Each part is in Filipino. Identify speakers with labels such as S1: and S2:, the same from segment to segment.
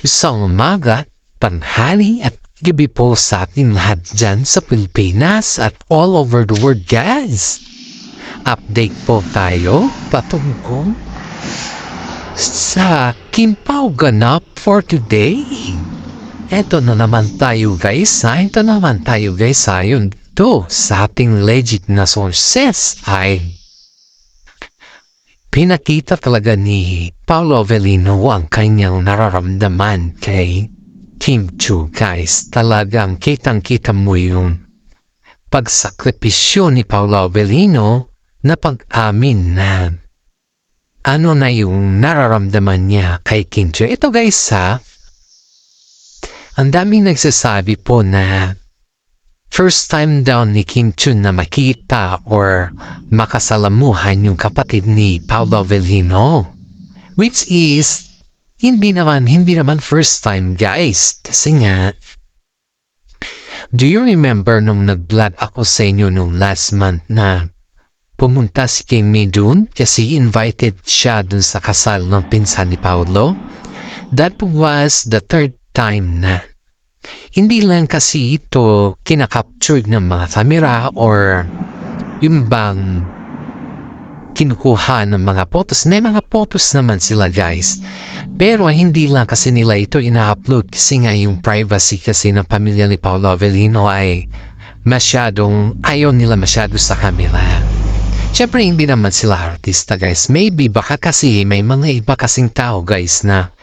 S1: Isang umaga, tanghali at gabi po sa ating lahat dyan sa Pilipinas at all over the world, guys. Update po tayo patungkol sa Kimpaw ganap for today. Ito na naman tayo guys sa yun to sa ating legit na sources ay pinakita talaga ni Paolo Avellino ang kanyang nararamdaman kay Kim Chiu, guys. Talagang kitang-kita mo yung pagsakripisyo ni Paolo Avellino na pag-amin na ano na yung nararamdaman niya kay Kim Chiu. Ito guys ang daming nagsasabi po na first time daw ni Kim Chiu na makita or makasalamuhan yung kapatid ni Paolo Avellino. Which is, hindi naman first time guys. Kasi nga, do you remember nung nag-vlog ako sa inyo nung last month na pumunta si Kimmy dun kasi invited siya dun sa kasal ng pinsan ni Paolo? That was the third time na hindi lang kasi ito kinakapture ng mga kamera or yung bang kinukuha ng mga photos. May mga photos naman sila guys. Pero hindi lang kasi nila ito ina-upload kasi nga yung privacy kasi ng pamilya ni Paolo Avellino ay ayaw nila masyado sa camera. Siyempre hindi naman sila artista guys. Maybe baka kasi may mga iba kasing tao guys na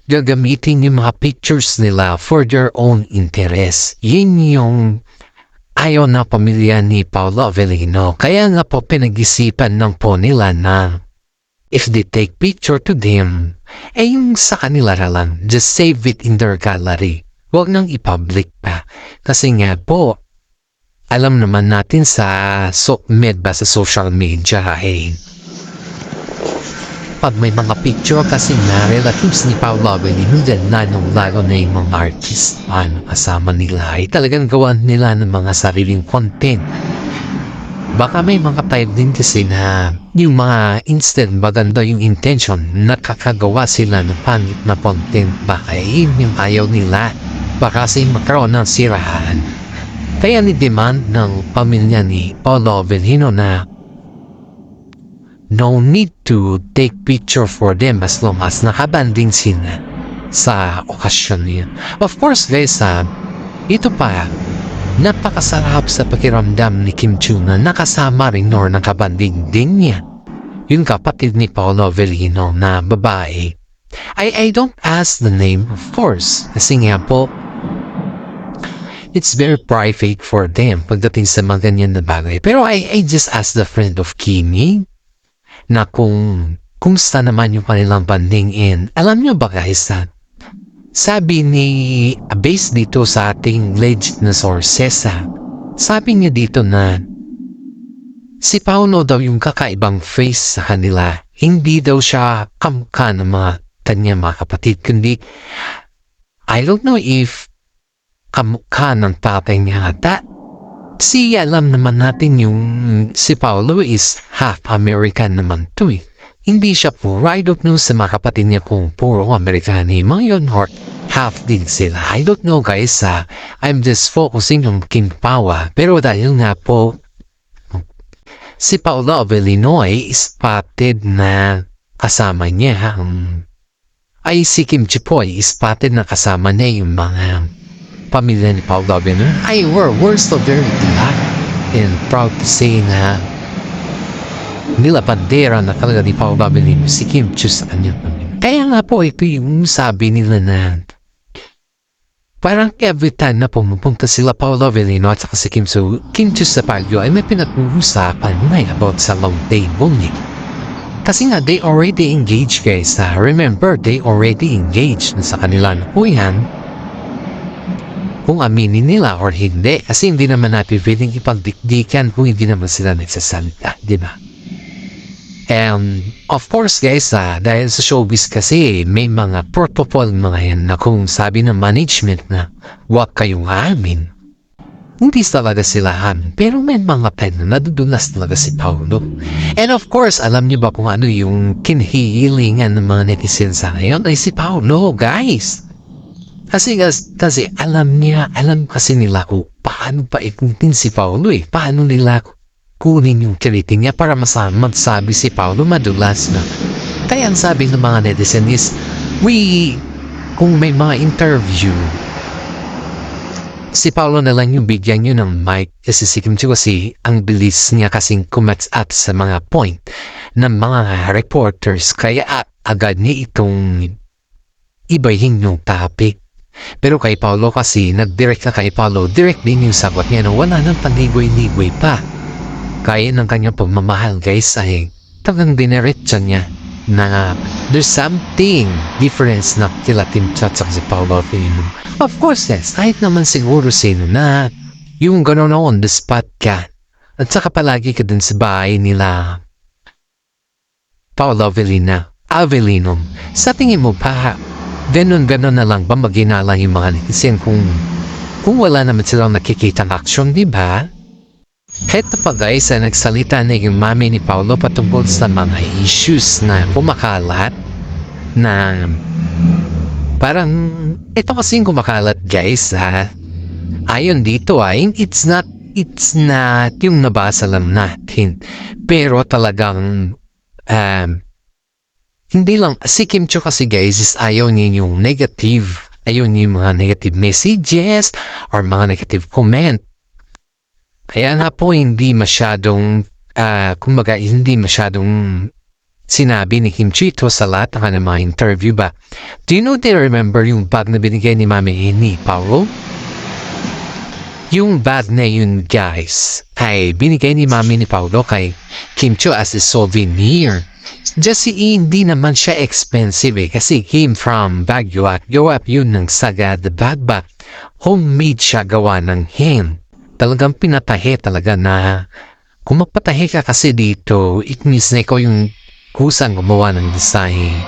S1: gagamitin yung mga pictures nila for their own interest. Yun yung ayaw na pamilya ni Paolo Avellino. Kaya nga po pinag-isipan ng po nila na if they take picture to them, yung sa kanila lang, just save it in their gallery. Huwag nang i-public pa. Kasi nga po, alam naman natin sa social media pag may mga picture kasi na relatives ni Paolo Avellino dyan na nung lalo na yung mga artist kasama nila ay talagang gawa nila ng mga sariling content. Baka may mga time din kasi na yung mga instead maganda yung intention nakakagawa sila ng pangit na content. Baka yun yung ayaw nila. Baka kasi magkaroon ng sirahan. Kaya ni-demand ng pamilya ni Paolo Avellino na no need to take picture for them as long as nakabanding sila sa okasyon niya. Of course guys, ito pa, napakasarap sa pakiramdam ni Kim Chiu na nakasama rin or nakabanding din niya yung kapatid ni Paolo Avellino na babae. I don't ask the name of course kasi nga po it's very private for them pagdating sa mga ganyan na bagay. Pero I just ask the friend of Kimmy na kumusta naman yung kanilang banding in. Alam nyo ba guys, sabi ni based dito sa ating legit na sources, sabi niya dito na si Paolo daw yung kakaibang face sa kanila. Hindi daw siya kamukha ng kanyang mga kapatid, kundi I don't know if kamukha ng tatay niya ata. Si alam naman natin yung si Paolo is half American naman to eh. Hindi siya puro. I don't know sa mga kapatid niya kung puro Amerikani. Mga yun or half din sila. I don't know guys. I'm just focusing on Kim Pawa. Pero dahil nga po si Paolo Avellino ay spotted na kasama niya. Ay si Kim Chiu po ay spotted na kasama niya yung mga pamilya ni Paolo Avellino. We're so very glad and proud to say na nila bandera na talaga ni Paolo Avellino si Kim Chiu sa kanyang pamilya. Kaya nga po ito yung sabi nila na parang every time na pumupunta sila Paolo Avellino at saka si Kim Chiu sa Baguio ay may pinag-uusapan na about sa long table niya. Kasi nga they already engaged guys. Remember, they already engaged sa kanila na po yan. Kung aminin nila or hindi. Kasi hindi naman natin pwedeng ipagdikdikan kung hindi naman sila nagsasalita. Diba? And of course guys, dahil sa showbiz kasi may mga protocol mga yan na kung sabi ng management na huwag kayong amin. Hindi talaga sila amin. Pero may mga time na nadudulas talaga si Paolo. And of course, alam niyo ba kung ano yung kinihilingan ng mga netizens sa ngayon? Ay si Paolo, guys. Kasi alam kasi nila kung paano pa ikutin si Paulo eh. Paano nila kunin yung kiliting niya para magsabi si Paulo madulas na. Kaya ang sabi ng mga netizen is, kung may mga interview, si Paulo na lang yung bigyan nyo ng mic kasi si Kim Chiu kasi ang bilis niya kasing kumats up sa mga point ng mga reporters kaya agad niya itong ibahin yung topic. Pero kay Paulo kasi, nag-direct na kay Paulo, direct din yung sagot niya na wala nang panigoy-nigoy pa. Kaya ng kanyang pagmamahal guys ay talagang diniretsa niya na there's something difference na kila Tim Chat sa si Paulo Filino. Of course yes, kahit naman siguro sino na yung gano'n on the spot ka at saka palagi ka dun sa bahay nila Paulo Avellino. Sa tingin mo pa ganon na lang ba maginala yung mga netizen kung wala naman silang nakikita ng action, di ba? Heto pa guys, nagsalita na yung mami ni Paulo patungkol sa mga issues na kumakalat na parang ito kasing kumakalat guys ha. Ayon dito it's not yung nabasa lang natin pero talagang hindi lang, si Kim Chiu kasi guys is ayaw niya yung negative, ayaw niya yung mga negative messages or mga negative comment. Kaya nga po hindi masyadong, kumbaga hindi masyadong sinabi ni Kim Chiu ito sa lahat ng mga interview ba. Do you remember yung bag na binigay ni Mami ni Paulo? Yung bag na yun guys ay binigay ni Mami ni Paulo kay Kim Chiu as a souvenir. Just hindi naman siya expensive kasi came from Baguio at gawa yun ng Sagad Bagbak. Homemade siya gawa ng hand. Talagang pinatahe talaga na kung magpatahe ka kasi dito, it means na ikaw yung kusang gumawa ng design.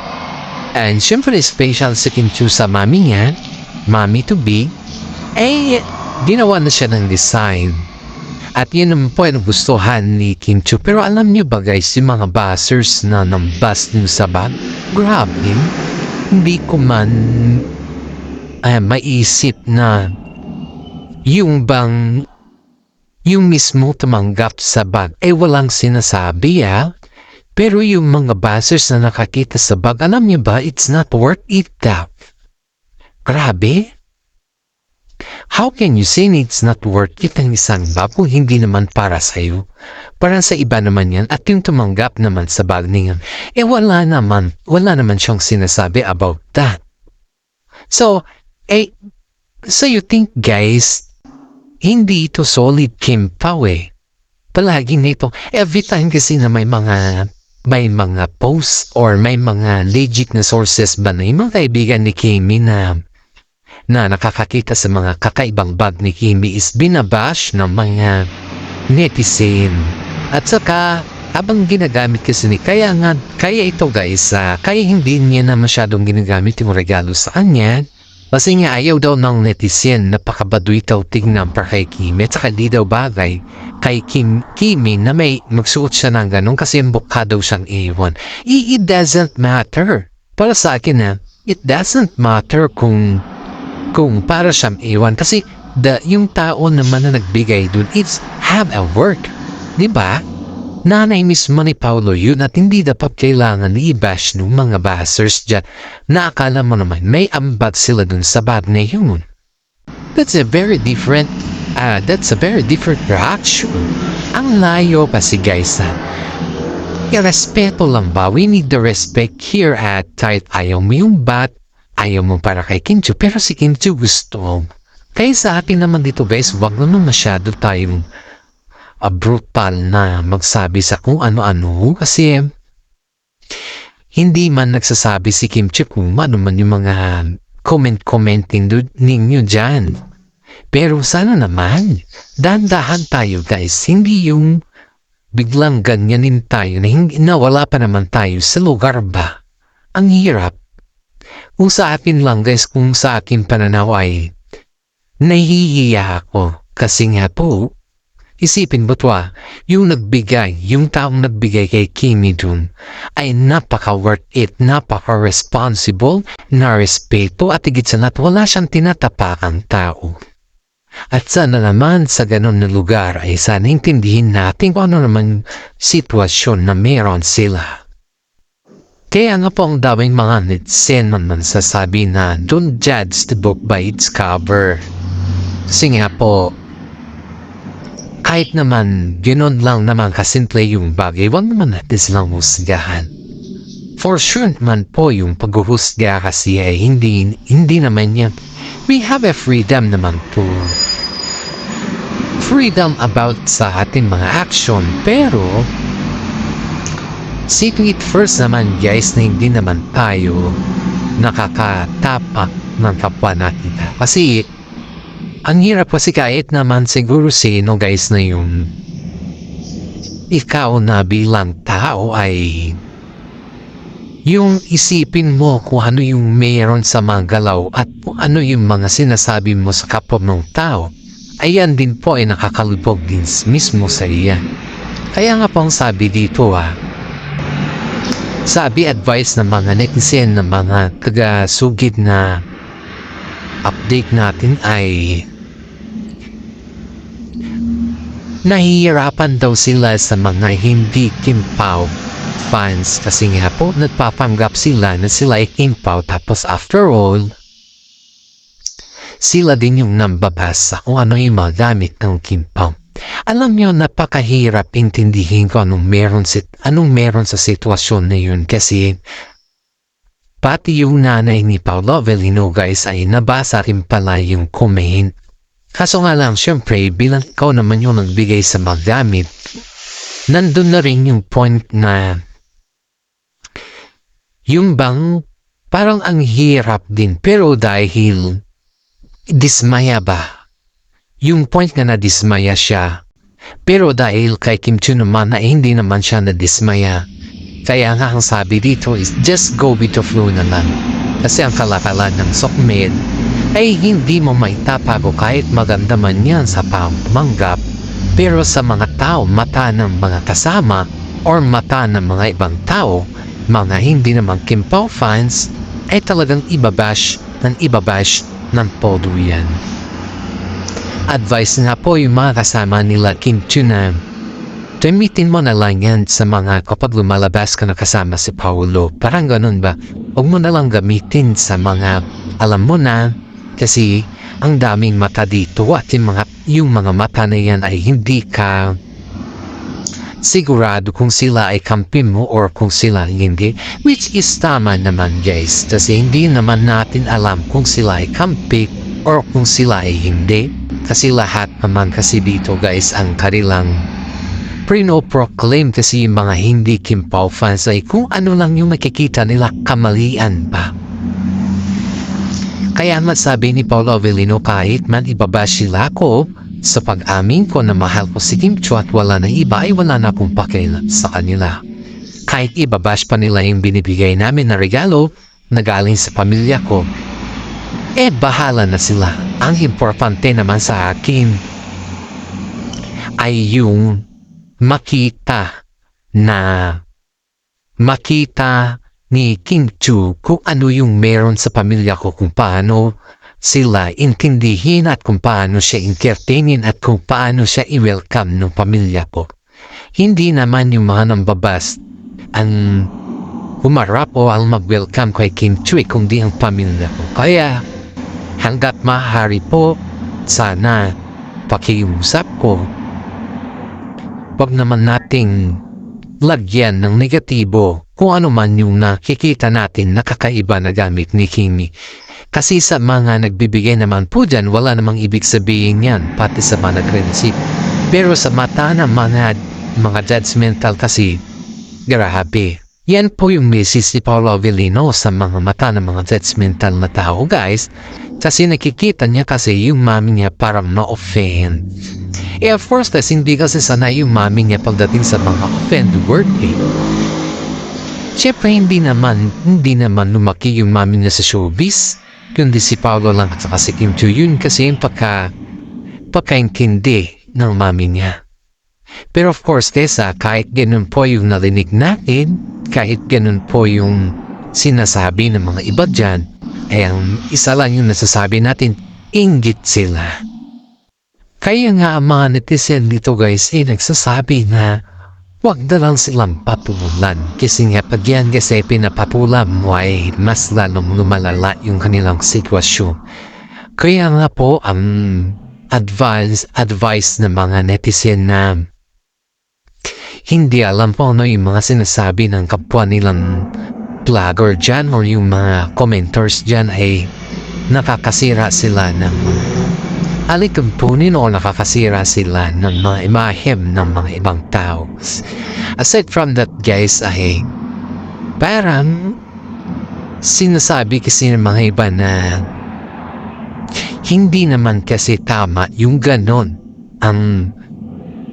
S1: And syempre special si Kim Chiu sa mami niya, mami to be, ginawa na siya ng design. At yun naman po ang gustuhan ni Kim Chiu. Pero alam niyo ba guys, yung mga buzzers na nambas niyo sa bag, grabe, hindi ko man maisip na yung mismo tumanggap sa bag, walang sinasabi Pero yung mga buzzers na nakakita sa bag, alam niyo ba, it's not worth it Grabe. How can you say it's not worth it ang isang bag kung hindi naman para sa'yo? Para sa iba naman yan at yung tumanggap naman sa bag niyan, wala naman siyang sinasabi about that. So you think guys, hindi ito solid Kim Pao Palagi nito, every time kasi na may mga posts or may mga legit na sources ba na yung mga kaibigan ni Kimi na nakakakita sa mga kakaibang bag ni Kimi is binabash ng mga netizen. At saka, habang ginagamit kasi kaya ito guys, kaya hindi niya na masyadong ginagamit yung regalo sa kanya. Kasi nga ayaw daw ng netizen, napakabaduy daw tingnan para kay Kimi. At saka di daw bagay kay Kimi na may magsuot siya ng ganun kasi mukha daw siyang iwan. It doesn't matter. Para sa akin it doesn't matter kung para siyang iwan kasi yung tao naman na nagbigay dun it's have a work, di ba? Nanay mismo ni Paulo yun at hindi dapat kailangan i-bash ng mga bashers dyan na akala mo naman may ambag sila dun sa bag na yun. That's a very different reaction. Ang layo kasi guys respeto lang ba? We need the respect here at kahit ayaw mo yung bat, ayaw mo para kay Kim Chiu, pero si Kim Chiu gusto. Kaya sa atin naman dito guys, wag naman masyado tayong brutal na magsabi sa kung ano-ano kasi hindi man nagsasabi si Kim Chiu kung ano man yung mga commenting ninyo dyan. Pero sana naman, dahan-dahan tayo guys, hindi yung biglang ganyanin tayo na wala pa naman tayo sa lugar ba. Ang hirap. Kung sa akin lang guys, kung sa akin pananaw ay nahihiya ako kasi nga po Isipin mo to yung taong nagbigay kay Kimi dun ay napaka-worth it, napaka-responsible, na respeto at higit sa lahat wala siyang tinatapakang tao. At sana naman sa ganun na lugar ay sana intindihin natin kung ano naman sitwasyon na meron sila. Kaya nga po ang daming mga netizen man sasabi na don't judge the book by its cover. Kasi nga po, kahit naman ganoon lang naman kasimple yung bagay, wag naman natin silang husgahan. For sure naman po yung paghuhusga kasi ay hindi naman yan. We have a freedom naman po. Freedom about sa ating mga action, pero seeing it first naman guys na hindi naman tayo nakakatapak ng kapwa natin. Kasi ang hirap kasi kahit naman siguro sino guys na yung ikaw na bilang tao ay yung isipin mo kung ano yung mayroon sa mga galaw at kung ano yung mga sinasabi mo sa kapwa mong tao, ayan din po ay nakakalubog din mismo sa iya. Kaya nga pong sabi dito sabi advice ng mga netizen ng mga taga-sugid na update natin ay nahihirapan daw sila sa mga hindi Kimpaw fans kasi nga po nagpapanggap sila na sila ay Kimpaw tapos after all sila din yung nambabasa kung ano yung mga gamit ng Kimpaw. Alam nyo, napakahirap intindihin ko anong meron sa sitwasyon na yun kasi pati yung nanay ni Paolo Avellino guys ay nabasa rin pala yung comment. Kaso nga lang, syempre, bilang ikaw naman yung nagbigay sa mga gamit, nandun na rin yung point na yung bang parang ang hirap din pero dahil dismaya ba? Yung point na nadismaya siya pero dahil kay Kim Chiu naman na hindi naman siya nadismaya kaya nga ang sabi dito is just go with the flow na lang kasi ang kalakalan ng sokmed ay hindi mo maitapago kahit maganda man yan sa pamanggap pero sa mga tao, mata ng mga kasama or mata ng mga ibang tao, mga hindi naman Kimpaw fans ay talagang ibabash ng podo yan. Advice nga po yung mga kasama nila Kim Chiu na gamitin mo na lang yan sa mga kapag lumalabas ka na kasama si Paolo. Parang ganun ba? Huwag mo na lang gamitin sa mga alam mo na kasi ang daming mata dito at yung mga mata na yan ay hindi ka sigurado kung sila ay kampi mo or kung sila hindi. Which is tama naman guys kasi hindi naman natin alam kung sila ay kampi or kung sila ay hindi. Kasi lahat naman kasi dito guys ang kanilang proclaim kasi yung mga hindi Kimpaw fans ay kung ano lang yung makikita nila kamalian pa. Kaya masabi ni Paolo Avellino kahit man ibabash sila ko sa pag-amin ko na mahal ko si Kim Chiu at wala na iba ay wala na akong pakialam sa kanila. Kahit ibabash pa nila yung binibigay namin na regalo na galing sa pamilya ko, bahala na sila. Ang importante naman sa akin ay yung makita ni Kim Chiu kung ano yung meron sa pamilya ko, kung paano sila intindihin at kung paano siya entertainin at kung paano siya i-welcome ng pamilya ko. Hindi naman yung mga nambabas ang humarap o ang mag-welcome kay Kim Chiu kundi ang pamilya ko. Kaya hanggat maaari po, sana pakiusap ko, wag naman nating lagyan ng negatibo kung ano man yung nakikita natin nakakaiba na gamit ni Kimi. Kasi sa mga nagbibigay naman po dyan, wala namang ibig sabihin yan, pati sa mga nag-receive. Pero sa mata ng mga judgmental kasi, grabe. Yan po yung message ni Paolo Avellino sa mga mata ng mga judgmental na tao guys. Kasi nakikita niya kasi yung mami niya parang na-offend. Of course, hindi kasi sanay yung mami niya pagdating sa mga offend word Siyempre hindi naman lumaki yung mami niya sa showbiz. Kundi si Paolo lang at saka si Kim Chiu yun kasi yung pagkaintindi ng mami niya. Pero of course guys, kahit ganun po yung narinig natin, kahit ganun po yung sinasabi ng mga iba dyan, ay ang isa lang yung nasasabi natin, inggit sila. Kaya nga ang mga netizen dito guys ay nagsasabi na wag na lang silang patulan. Kasi nga pag yan kasi pinapatulan mo ay mas lalong lumalala yung kanilang sitwasyon. Kaya nga po ang advice ng mga netizen na hindi alam po ano yung mga sinasabi ng kapwa nilang vlogger dyan or yung mga commenters dyan ay nakakasira sila ng alikampunin o nakakasira sila ng mga imahem ng mga ibang tao. Aside from that guys ay parang sinasabi kasi ng mga iba na hindi naman kasi tama yung ganon ang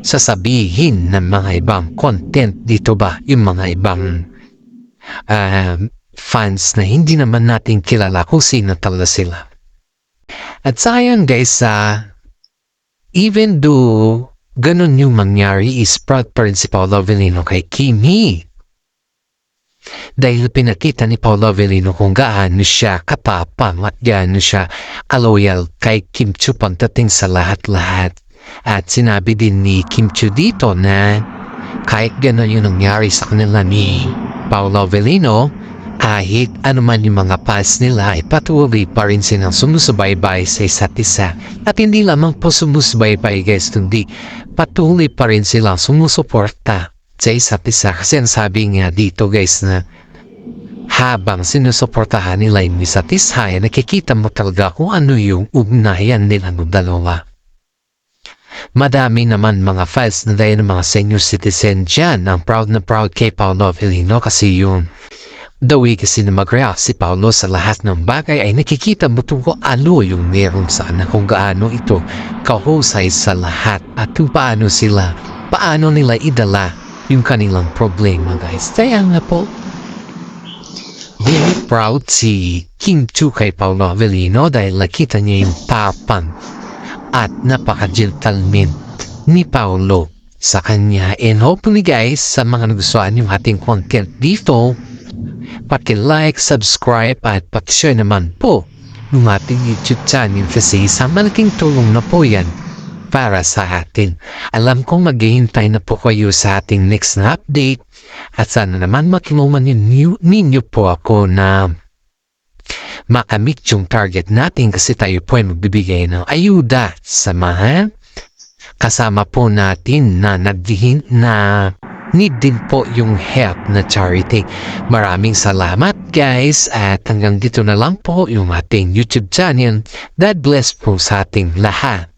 S1: sasabihin ng mga ibang content dito ba yung mga ibang fans na hindi naman natin kilala kung sino talaga sila. At sayang guys, even though ganun yung mangyari is proud pa rin si Paolo Avellino kay Kimi. Dahil pinakita ni Paolo Avellino kung gaano siya katapang at gaano siya kaloyal kay Kim Chiu pagdating sa lahat-lahat. At sinabi din ni Kim Chiu dito na kahit ganun yung nangyari sa kanila ni Paolo Avellino, kahit anuman yung mga fans nila ay patuloy pa rin silang sumusubaybay sa isa't isa. At hindi lamang po sumusubaybay guys, kundi patuloy pa rin silang sumusuporta sa isa't isa. Kasi ang sabi nga dito guys na habang sinusuportahan nila yung isa't isa ay nakikita mo talaga kung ano yung ugnayan nila ng dalawa. Madami naman mga fans na dahil ng mga senior citizen dyan ang proud na proud kay Paolo Avellino kasi yun. The way kasi na mag-react si Paolo sa lahat ng bagay ay nakikita mo kung ano yung meron sana kung gaano ito kahusay sa lahat at kung paano nila idala yung kanilang problema guys. Kaya nga po, very proud si Kim Chiu kay Paolo Avellino dahil nakita niya yung tapang at napaka-gentleman ni Paolo sa kanya. And hopefully guys, sa mga nagustuhan yung ating content dito, paki-like, subscribe at paki-share naman po ng ating YouTube channel kasi isang malaking tulong na po yan para sa atin. Alam kong maghihintay na po kayo sa ating next na update at sana naman matulungan ninyo po ako na makamit yung target natin kasi tayo po ay magbibigay ng ayuda sa mga kasama po natin na need din po yung help na charity. Maraming salamat guys at hanggang dito na lang po yung ating YouTube channel. God bless po sa ating lahat.